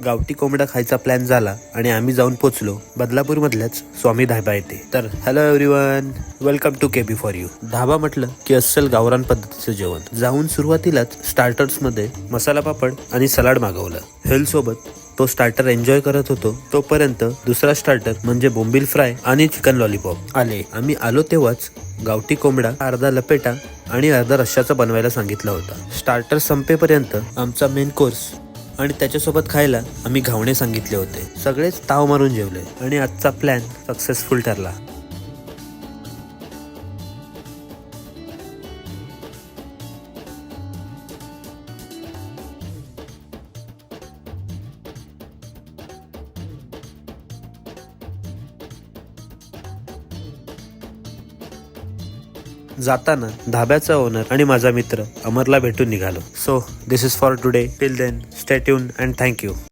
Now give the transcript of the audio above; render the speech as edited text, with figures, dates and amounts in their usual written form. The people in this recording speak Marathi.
गावठी कोंबडा खायचा प्लॅन झाला आणि आम्ही जाऊन पोचलो बदलापूर मधल्याच स्वामी धाबा येथे. तर hello everyone, welcome to KB for you. Dhaba म्हटलं की अस्सल गावरान पद्धतीचं जेवण. जाऊन सुरुवातीलाच स्टार्टर्स मध्ये मसाला पापड आणि सलाड मागवलं. हेल सोबत तो स्टार्टर एन्जॉय करत होतो तोपर्यंत दुसरा स्टार्टर म्हणजे बोंबील फ्राय आणि चिकन लॉलीपॉप आले. आम्ही आलो तेव्हाच गावठी कोंबडा अर्धा लपेटा आणि अर्धा रश्शाचा बनवायला सांगितला होता. स्टार्टर संपेपर्यंत आमचा मेन कोर्स आणि त्याच्यासोबत खायला आम्ही घावणे सांगितले होते. सगळेच ताव मारून जेवले आणि आजचा प्लॅन सक्सेसफुल ठरला. जाताना धाब्याचा ओनर आणि माझा मित्र अमरला भेटून निघालो. So this is for today. Till then stay tuned and thank you.